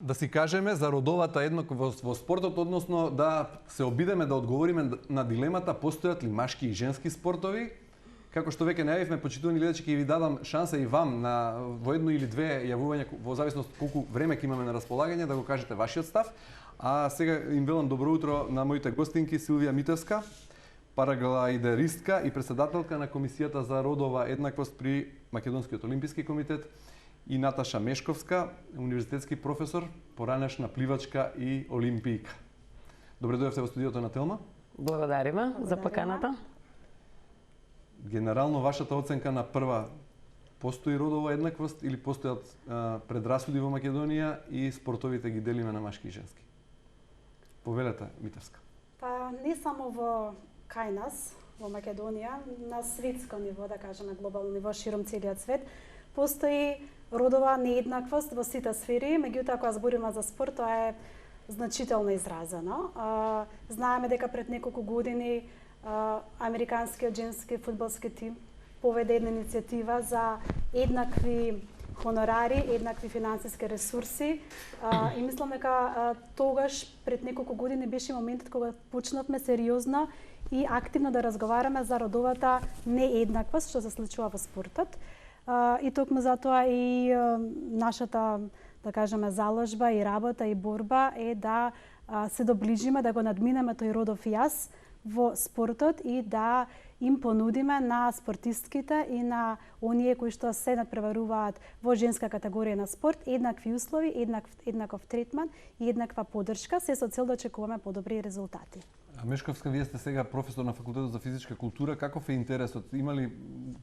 Да си кажеме за родовата еднаквост во спортот, односно да се обидеме да одговориме на дилемата постојат ли машки и женски спортови. Како што веќе најавивме, почитувани гледачи, ќе ви дадам шанса и вам во едно или две јавувања, во зависност колку време ќе имаме на располагање, да го кажете вашиот став. А сега им велам добро утро на моите гостинки Силвија Митевска, параглајдеристка и председателка на Комисијата за родова еднаквост при Македонскиот олимписки комитет, и Наташа Мешковска, универзитетски професор, поранешна пливачка и олимпијка. Добре дојдовте во студиото на Телма. Благодариме за поканата. Генерално, вашата оценка на прва, постои родова еднаквост или постојат предрасуди во Македонија и спортовите ги делиме на машки и женски? Повелете, Митевска. Па не само кај нас, во Македонија, на светско ниво, да кажеме глобално ниво, широм целиот свет, постои родова нееднаквост во сите сфери, меѓутоа кога збориме за спорт, тоа е значително изразено. Знаеме дека пред неколку години американскиот женски фудбалски тим поведе една иницијатива за еднакви хонорари, еднакви финансиски ресурси и мислам дека тогаш пред неколку години беше моментот кога почнавме сериозно и активно да разговараме за родовата нееднаквост што се случува во спортот. И токму затоа и нашата, да кажеме, заложба и работа и борба е да се доближиме, да го надминеме тој родов јас во спортот и да им понудиме на спортистките и на оние кои што се надпреваруваат во женска категорија на спорт еднакви услови, еднаков третман и еднаква поддршка, се со цел да очекуваме подобри резултати. Мешковска, вие сте сега професор на факултетот за физичка култура. Каков е интересот? Има ли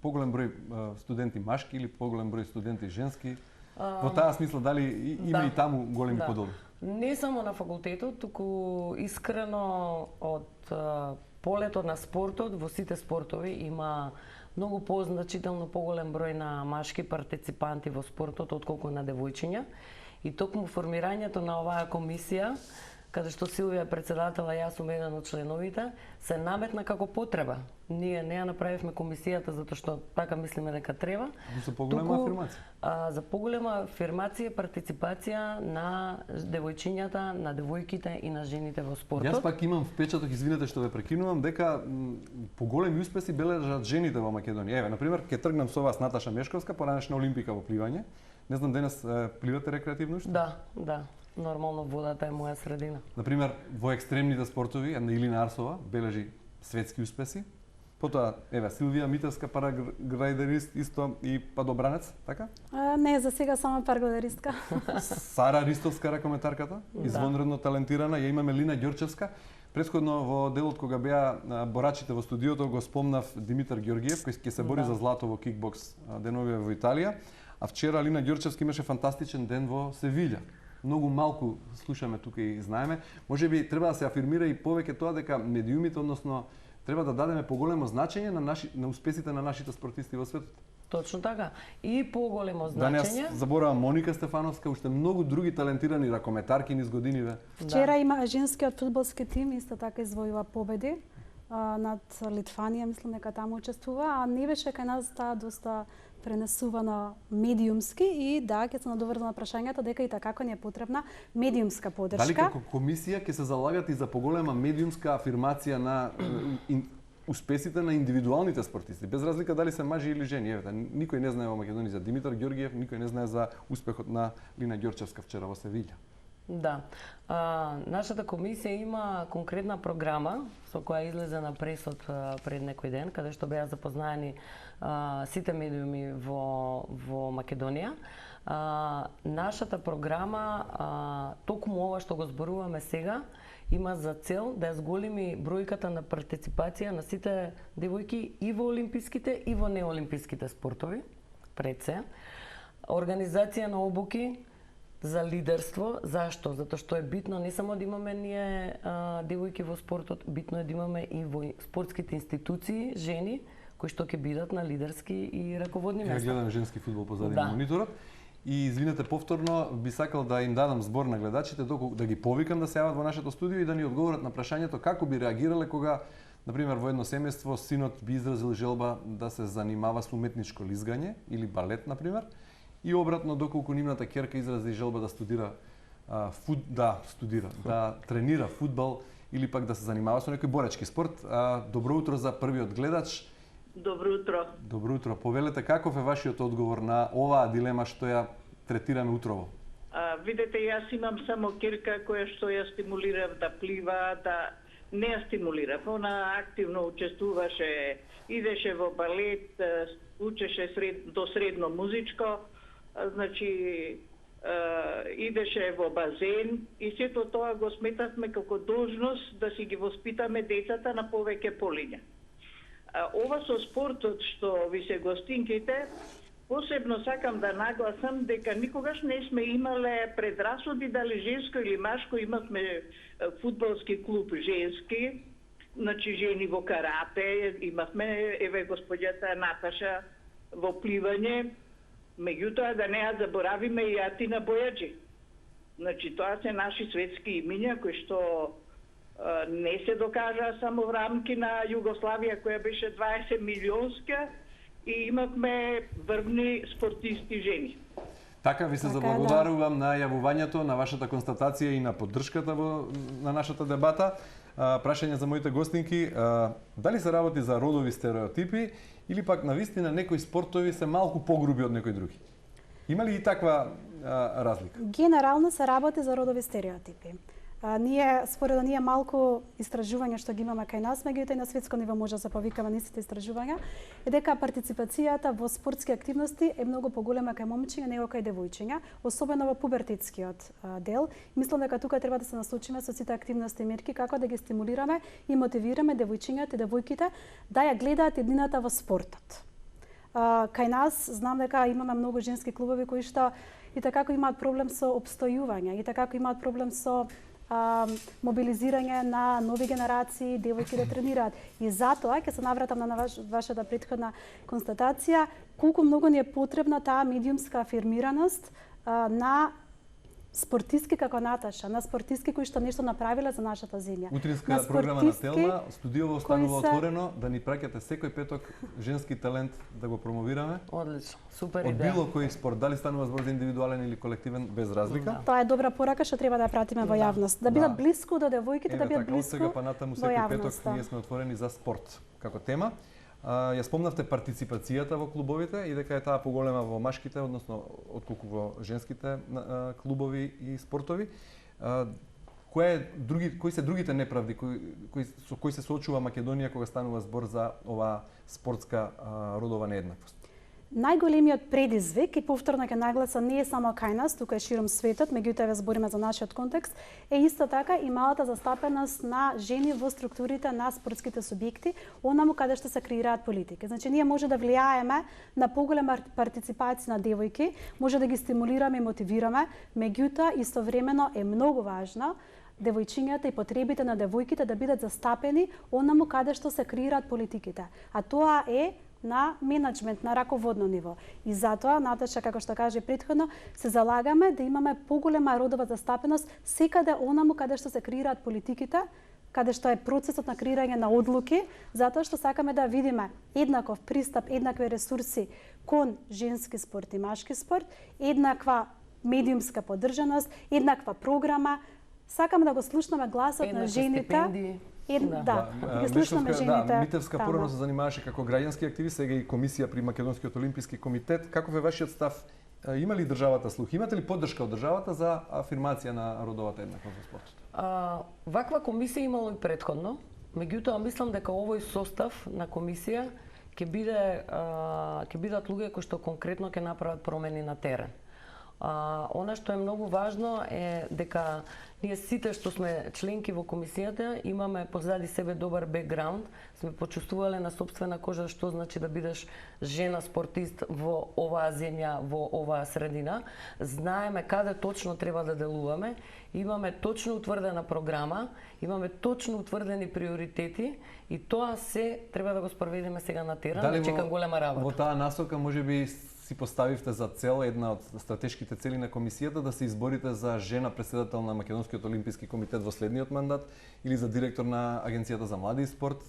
поголем број студенти машки или поголем број студенти женски? Во таа смисла, дали има и таму големи подоби? Не само на факултетот, туку искрено од полето на спортот, во сите спортови има многу значително поголем број на машки партиципанти во спортот отколку на девојчиња. И токму формирањето на оваа комисија, каде што Силвија председател, а јас сум еден од членовите, се наметна како потреба. Ние не ја направивме комисијата затоа што така мислиме дека треба. За поголема афирмација. За поголема афирмација, партиципација на девојчињата, на девојките и на жените во спортот. Јас пак имам впечаток, извинете што ве прекинувам, дека поголеми успеси бележат жените во Македонија. Еве, на пример, ќе тргнам со вас Наташа Мешковска, поранешна олимпика во пливање. Не знам, денес пливате рекреативно уште? Да. Нормално водата е моја средина. Например, во екстремните спортови, Илина Арсова бележи светски успеси. Потоа, еве, Силвија Митевска, параглајдерист исто и падобранец, така? Не, за сега само параглајдеристка. Сара Ристовска, ракометарката, извонредно талентирана. Ја имаме Лина Ѓорчевска. Претходно во делот кога беа борачите во студиото го спомнав Димитар Ѓоргиев, кој ќе се бори за злато во кикбокс деновиве во Италија. А вчера Лина Ѓорчевска имаше фантастичен ден во Севиља. Многу малку слушаме тука и знаеме. Можеби треба да се афирмира и повеќе тоа дека медиумите, односно треба да дадеме поголемо значење на успесите на нашите спортисти во светот. Точно така. И поголемо Да значење. не заборавам Моника Стефановска, уште многу други талентирани ракометарки низ годиниве. Вчера има женскиот фудбалски тим, исто така извојува победи над Литванија, мислам дека таму учествува, а не беше кај нас таа доста пренесувано медиумски и да, ќе се надоврзам на прашањето дека и така ни е потребна медиумска поддршка. Дали како комисија ќе се залагат и за поголема медиумска афирмација на успесите на индивидуалните спортисти, без разлика дали се мажи или жени? Еве, никој не знае во Македонија за Димитар Ѓоргиев, никој не знае за успехот на Лина Ѓорчевска вчера во Севиља. Да. Нашата комисија има конкретна програма со која излезе на пресот пред некој ден, каде што беа запознаени сите медиуми во Македонија. Нашата програма, токму ова што го зборуваме сега, има за цел да ја зголеми бројката на партиципација на сите девојки и во олимписките и во неолимписките спортови, пред се. Организација на обуки за лидерство. Зашто? Затоа што е битно не само да имаме ние девојки во спортот, битно е да имаме и во спортските институции жени кои што ќе бидат на лидерски и раководни места. Ја гледаме женски фудбал позади на мониторот. И извинете повторно, би сакал да им дадам збор на гледачите, да ги повикам да се јават во нашето студио и да ни одговорат на прашањето како би реагирале кога, например, во едно семејство синот би изразил желба да се занимава со уметничко лизгање или балет, например, и обратно доколку нивната ќерка изрази желба да студира студира, да тренира фудбал или пак да се занимава со некој боречки спорт. Добро утро за првиот гледач. Добро утро. Добро утро. Повелете, каков е вашиот одговор на оваа дилема што ја третираме утрово? Видете, јас имам само ќерка која што ја стимулирав да плива, да не ја стимулирав. Она активно учествуваше, идеше во балет, учеше до средно музичко, значи идеше во базен и сето тоа го сметавме како должност да си ги воспитаме децата на повеќе полиња. Ова со спортот што ви се гостинките, посебно сакам да нагласам дека никогаш не сме имале предрасуди дали женско или машко. Имавме фудбалски клуб женски, значи жени во карате, имавме еве господјата Наташа во пливање. Меѓутоа, да не ја заборавиме и Атина Бојаджи. Значи, тоа се наши светски имиња кои што не се докажа само в рамки на Југославија, која беше 20 милионска, и имавме врвни спортисти жени. Така ви се заблагодарувам на јавувањето, на вашата констатација и на поддршката на нашата дебата. Прашање за моите гостинки, дали се работи за родови стереотипи или пак навистина некои спортови се малку погруби од некои други? Има ли и таква разлика? Генерално се работи за родови стереотипи. Според ние малку истражувања што ги имаме кај нас, меѓутоа и на светско ниво може да се повикава нисите истражувања, е дека партиципацијата во спортски активности е многу поголема кај момчиња него кај девојчиња, особено во пубертетскиот дел. Мислам дека тука треба да се насочиме со сите активности и мерки како да ги стимулираме и мотивираме девојчињата и девојките да ја гледаат еднината во спортот. Кај нас знам дека имаме многу женски клубови кои што и така имаат проблем со обстојување, и така имаат проблем со мобилизирање на нови генерации, девојки да тренираат. И затоа ќе се навратам на вашата претходна констатација, колку многу ни е потребна таа медиумска афирмираност на спортистки како Наташа, на спортистки кои што нешто направиле за нашата земја. Утринска програма на Телма, студиово останува отворено, да ни праќате секој петок женски талент да го промовираме. Одлично, супер идеја. Од идеја. било кој спорт, дали станува збор за индивидуален или колективен, без разлика. Тоа е добра порака што треба да ја пратиме во јавност, да бидат блиску до девојките, да бидат блиску во јавност. Секој петок ние сме отворени за спорт како тема. Ја спомнавте партиципацијата во клубовите и дека е таа поголема во машките, односно отколку во женските клубови и спортови. Кои се другите неправди со кои се соочува Македонија кога станува збор за оваа спортска родова нееднаквост? Најголемиот предизвик, и повторно ќе нагласа, не е само кај нас, тука е широм светот, меѓутоа ве збориме за нашиот контекст, е исто така и малата застапеност на жени во структурите на спортските субјекти, онаму каде што се креираат политики. Значи, ние може да влијаеме на поголема партиципација на девојки, може да ги стимулираме и мотивираме, меѓутоа истовремено е многу важно девојчињата и потребите на девојките да бидат застапени онаму каде што се креираат политиките. А тоа е на менеджмент, на раководно ниво. И затоа, Наташа, како што каже претходно, се залагаме да имаме поголема родова застапеност секаде онаму каде што се креираат политиките, каде што е процесот на креирање на одлуки, затоа што сакаме да видиме еднаков пристап, еднакви ресурси кон женски спорт и машки спорт, еднаква медиумска поддржаност, еднаква програма. Сакаме да го слушнаме гласот на жените. Ги слушнаме жените. Митевска порано се занимаваше како граѓански активист, сега и комисија при Македонскиот олимписки комитет. Каков е вашиот став? Има ли државата слух? Имате ли поддршка од државата за афирмација на родовата еднаквост во спортот? Ваква комисија имало и претходно, меѓутоа мислам дека овој состав на комисија ќе бидат луѓе кои што конкретно ќе направат промени на терен. Она што е многу важно е дека ние сите што сме членки во комисијата имаме позади себе добар бекграунд, сме почувствувале на сопствена кожа што значи да бидеш жена спортист во оваа земја, во оваа средина. Знаеме каде точно треба да делуваме, имаме точно утврдена програма, имаме точно утврдени приоритети и тоа се треба да го спроведеме сега на терен, да чека голема работа. Во таа насока можеби си поставивте за цел, една од стратешките цели на комисијата, да се изборите за жена претседател на Македонскиот олимписки комитет во следниот мандат или за директор на Агенцијата за млади и спорт,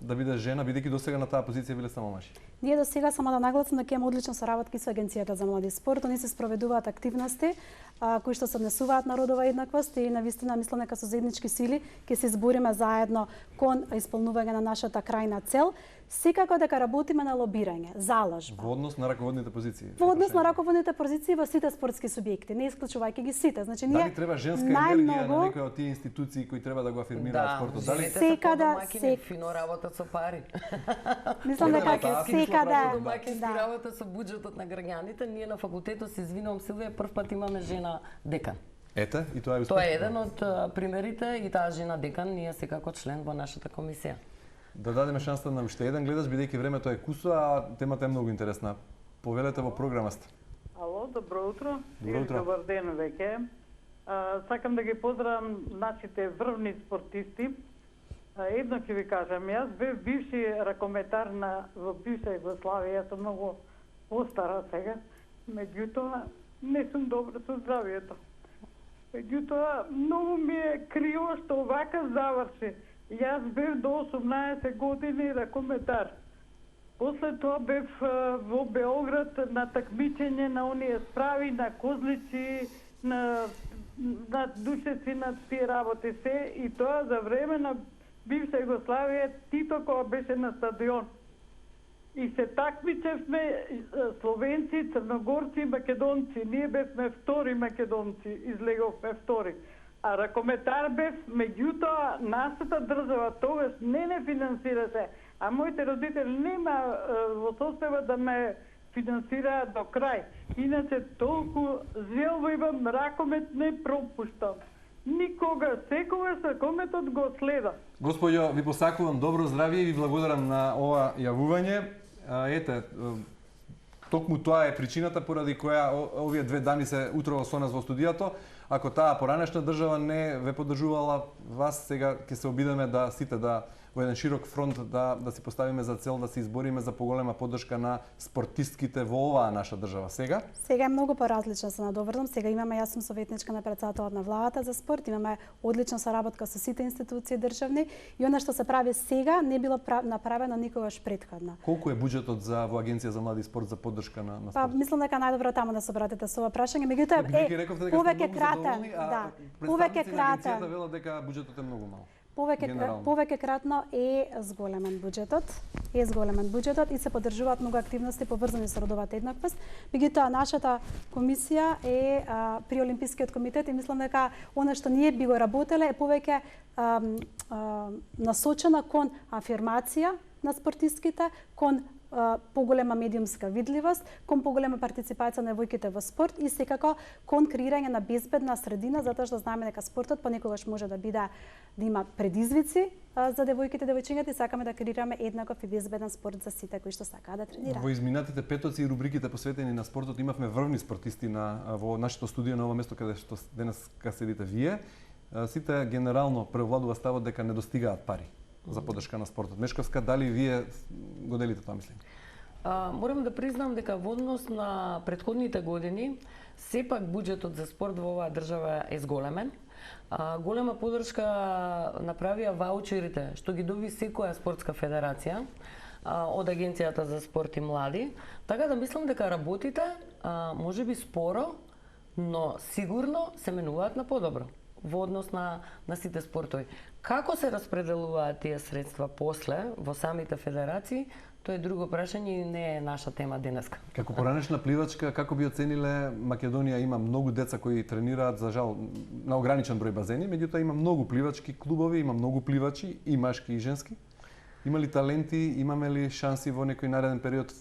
да биде жена, бидејќи досега на таа позиција биле само мажи? Ние досега само да нагласам дека имаме одлична соработка со Агенцијата за млади и спорт, они се спроведуваат активности кои што се однесуваат на родова еднаквост и навистина мислам дека со заеднички сили ќе се избориме заедно кон исполнување на нашата крајна цел. Секако дека работиме на лобирање, заложба. Во однос на раководните позиции. Во однос на раководните позиции во сите спортски субјекти, не исклучувајќи ги сите. Значи ние дали треба женска енергија на некоја од тие институции кои треба да го афирмираат спортот? Дали секаде фино работа со пари. Мислам дека секаде домаќински работа со буџетот на граѓаните. Ние на факултетот се извинувам Силвија, прв пат имаме жена декан. Ете, и тоа е успех. Тоа е еден од примерите и таа жена декан ние секако член во нашата комисија. Да дадеме шанса на уште еден гледач, бидејќи времето е кусо, а темата е многу интересна. Повелете во програма сте. Ало, добро утро. Добро утро. Добар ден веќе. Сакам да ги поздравам нашите врвни спортисти. Едно ќе ви кажам, јас бев бивши ракометар во бивша Југославија, јас сум многу постара сега. Меѓутоа, не сум добра со здравието. Меѓутоа, многу ми е криво што овака заврши. Јас бев до 18 години ракометар. После тоа бев во Београд на такмичење на оние справи, на козлици, на душеци, на тие работи се, и тоа за време на бивша Југославија, Тито кога беше на стадион. И се такмичевме словенци, црногорци, македонци. Ние бевме втори македонци, излеговме втори. А ракометар бев, меѓутоа нашата држава тогаш не финансираше, а моите родители нема во состојба да ме финансираат до крај. Иначе толку желба имам, ракомет не пропуштам. Никога, секогаш ракометот го следам. Господјо, ви посакувам добро здравје и ви благодарам на ова јавување. Ете, токму тоа е причината поради која овие две дами се утрово со нас во студијато. Ако таа поранешна држава не ве поддржувала вас, сега ќе се обидеме да сите во еден широк фронт да си поставиме за цел да се избориме за поголема поддршка на спортистките во оваа наша држава. Сега е многу поразлично, се надоврзам. Сега имаме, јас сум советничка на председателот на владата за спорт, имаме одлична соработка со сите институции државни и она што се прави сега не било направено никогаш претходно. Колку е буџетот за во Агенција за млади спорт за поддршка на спорт? Па мислам дека најдобро таму да се обратите со ова прашање, меѓутоа повеќе кратен, да. Повеќе кратен. Агенцијата велат дека буџетот е многу мал. Повеќе кратно е зголемен буџетот и се поддржуваат многу активности поврзани со родовата еднаквост. Меѓутоа нашата комисија е при Олимпискиот комитет и мислам дека она што ние би го работеле е повеќе насочена кон афирмација на спортистките, кон поголема медиумска видливост, кон поголема партиципација на девојките во спорт и секако кон креирање на безбедна средина, затоа што знаеме дека спортот понекогаш може да има предизвици за девојките и девојчињата и сакаме да креираме еднаков и безбеден спорт за сите кои што сакаат да тренираат. Во изминатите петоци и рубриките посветени на спортот имавме врвни спортисти во нашето студио на ово место каде што денес седите вие. Сите генерално превладува ставот дека не достигаат пари за поддршка на спортот. Мешковска, дали вие го делите тоа мислење? Морам да признам дека во однос на претходните години сепак буџетот за спорт во оваа држава е зголемен. Голема поддршка направија ваучерите што ги доби секоја спортска федерација од Агенцијата за спорт и млади. Така да мислам дека работите можеби споро, но сигурно се менуваат на подобро во однос на сите спортови. Како се распределуваат тие средства после во самите федерации, тоа е друго прашање и не е наша тема денеска. Како поранешна пливачка, како би оцениле Македонија има многу деца кои тренираат, за жал, на ограничен број базени, меѓутоа има многу пливачки клубови, има многу пливачи и машки и женски. Има ли таленти, имаме ли шанси во некој нареден период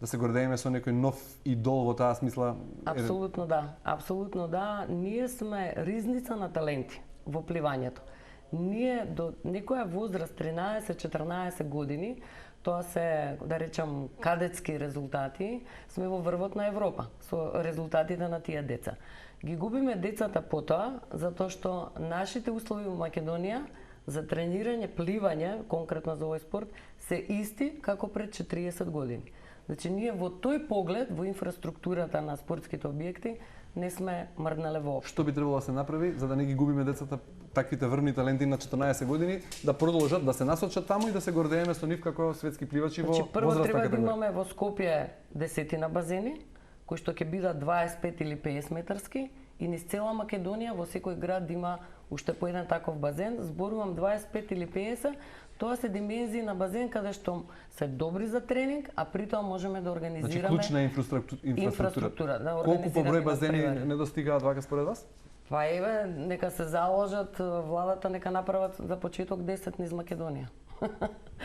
да се гордееме со некој нов идол во таа смисла? Апсолутно да, апсолутно да. Ние сме ризница на таленти во пливањето. Ние до некоја возраст, 13-14 години, тоа се, да речам, кадетски резултати, сме во врвот на Европа со резултатите на тие деца. Ги губиме децата потоа, затоа што нашите услови во Македонија за тренирање, пливање, конкретно за овој спорт, се исти како пред 40 години. Значи, ние во тој поглед, во инфраструктурата на спортските објекти, не сме мрднале воопшто. Што би требало да се направи за да не ги губиме децата, таквите врвни таленти на 14 години, да продолжат да се насочат таму и да се гордееме со нив како светски пливачи во возрастна категорија? Прво треба да имаме во Скопје 10 базени, кои што ќе бидат 25 или 50 метарски, и низ цела Македонија во секој град да има уште по еден таков базен. Зборувам 25 или 50, тоа се димензии на базен каде што се добри за тренинг, а при тоа можеме да организираме... Значи клучна инфраструктура. Да, колку по број организираме базени надпревари. недостигаат вака според вас? Па еве, нека се заложат, владата нека направат за почеток 10 низ Македонија.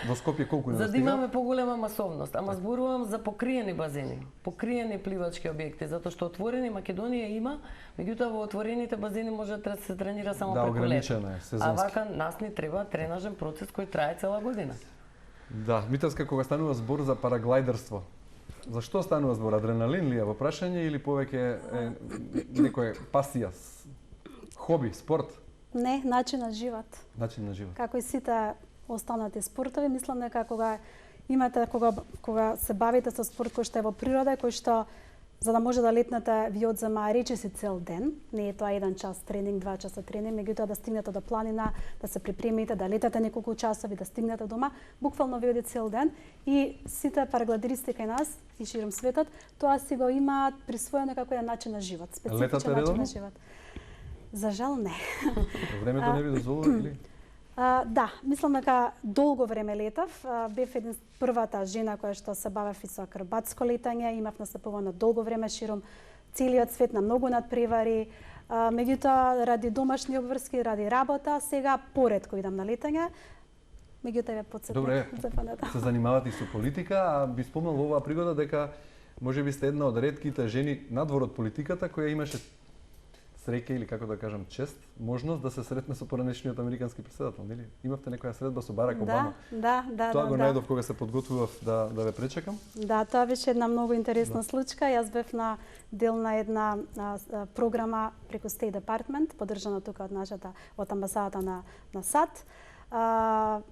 Во Скопје колку За да недостига? имаме поголема масовност, ама зборувам за покриени базени, покриени пливачки објекти, затоа што отворени Македонија има, меѓутоа во отворените базени може да се тренира само Да, преку лето. ограничено е, сезонски. А вака нас ни треба тренажен процес кој трае цела година. Да, Митевска, кога станува збор за параглайдерство, за што станува збор? Адреналин ли е во прашање или повеќе е некоја пасија, хоби, спорт, Не, начин на живот. начин на живот? Како и сите останати спортови, мислам дека кога се бавите со спорт кој што е во природа, кој што за да може да летнете ви одзема речиси цел ден, не е тоа 1 час тренинг, 2 часа тренинг, меѓутоа да стигнете до планина, да се припремите, да летате неколку часови, да стигнете дома, буквално ви оди цел ден и сите парагладеристи кај нас и широм светот, тоа си го имаат присвоено како еден начин на живот, Летате специфичен начин редовно? на живот. За жал не. Времето не ви дозволува или? Да, мислам дека долго време летав. Бев првата жена која што се бавев и со акробатско летање, имав настапувано долго време широм целиот свет на многу надпревари. Меѓутоа, ради домашни обврски, ради работа, сега поретко идам на летање. Меѓутоа ве потсетив Добре, за панета. се занимавате и со политика, а би спомнал во оваа пригода дека можеби сте една од ретките жени надвор од политиката која имаше среќа или како да кажам чест, можност да се сретне со поранешниот американски претседател, нели? Имавте некоја средба со Барак Обама. Да. Тоа го најдов кога се подготвував да ве пречекам. Да, тоа беше една многу интересна случка. Јас бев на дел на една програма преку State Department, поддржана тука од амбасадата на САД.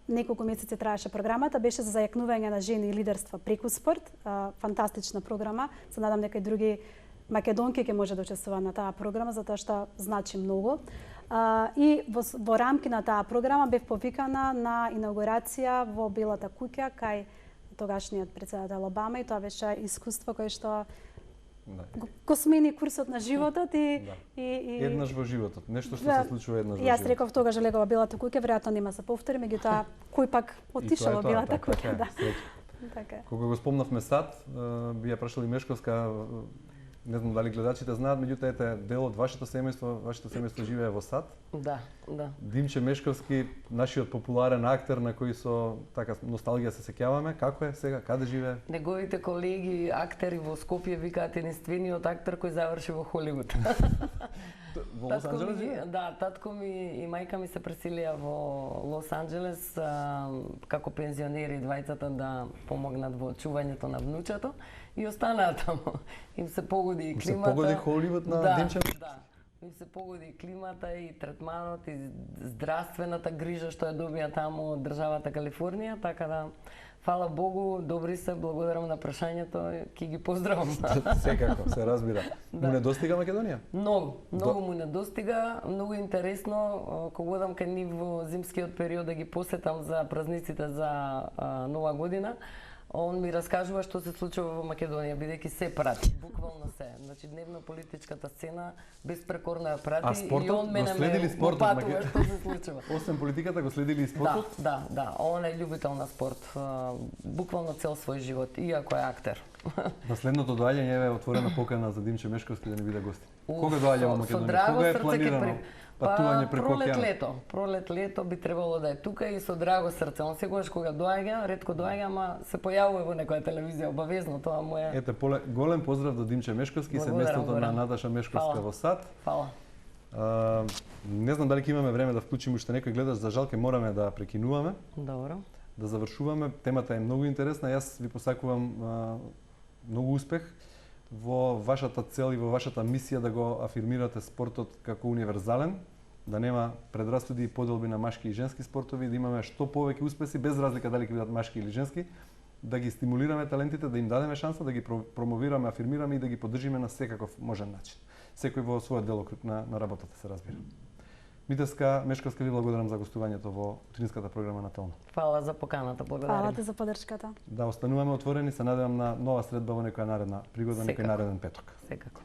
Неколку месеци траеше програмата, беше за зајакнување на жени и лидерство преку спорт. Фантастична програма. Се надам дека и други македонки ќе може да учествуваат на таа програма, затоа што значи многу. И во рамки на таа програма бев повикана на инаугурација во Белата куќа кај тогашниот претседател Обама и тоа беше искуство кое што го смени курсот на животот и еднаш во животот, нешто што се случува еднаш во животот. Јас реков тогаш легов во Белата куќа, веројатно нема се повтори, меѓутоа кој пак отишол во Белата куќа, да. Така. Кога го спомнавме САД, би ја прашали Мешковска, не знам дали гледачите знаат, меѓутоа ете дел од вашето семејство живее во САД. Да. Димче Мешковски, нашиот популарен актер на кој со така носталгија се сеќаваме, како е сега, каде живее? Неговите колеги актери во Скопје викаат единствениот актер кој заврши во Холивуд. Во Лос Анџелес живее? Да, татко ми и мајка ми се преселија во Лос Анџелес како пензионери двајцата да помогнат во чувањето на внучето и останаа таму. Им се погоди и климата. Се погоди Холивуд на Димче? Да. Им се погоди и климата и третманот и здравствената грижа што ја добија таму од државата Калифорнија, така да фала Богу, добри се, благодарам на прашањето, ќе ги поздравам. Секако, се разбира. Да. Му недостига Македонија? Многу му недостига, многу интересно, кога одам кај нив во зимскиот период да ги посетам за празниците за Нова година, он ми раскажува што се случува во Македонија, бидејќи се прати, буквално се. Значи дневно политичката сцена безпрекорно ја прати и он мене ме упатува што се случува. Освен политиката го следили и спортот? Да, он е љубител на спорт, буквално цел свој живот, иако е актер. На следното доаѓање е отворена покана за Димче Мешковски да ни биде гости. Кога доаѓа во Македонија? Кога е планирано патување преку океан? Пролет лето би требало да е тука и со драго срце. Он секогаш кога доаѓа, ретко доаѓа, ама се појавува во некоја телевизија, обавезно, тоа му е. Ете, голем поздрав до Димче Мешковски и семејството на Наташа Мешковска во САД. Фала. Не знам дали ќе имаме време да вклучиме уште некој гледач, за жал ќе мораме да прекинуваме. Добро. Да завршуваме. Темата е многу интересна. Јас ви посакувам многу успех во вашата цел и во вашата мисија да го афирмирате спортот како универзален, да нема предрасуди и поделби на машки и женски спортови, да имаме што повеќе успеси, без разлика дали ќе бидат машки или женски, да ги стимулираме талентите, да им дадеме шанса, да ги промовираме, афирмираме и да ги поддржиме на секаков можен начин. Секој во својот делокруг на работата, се разбира. Митевска Мешковска, ви благодарам за гостувањето во утринската програма на Телно. Фала за поканата, благодарам. Фала ти за поддршката. Да, остануваме отворени, се надевам на нова средба во некоја наредна пригода, некој нареден петок. Секако.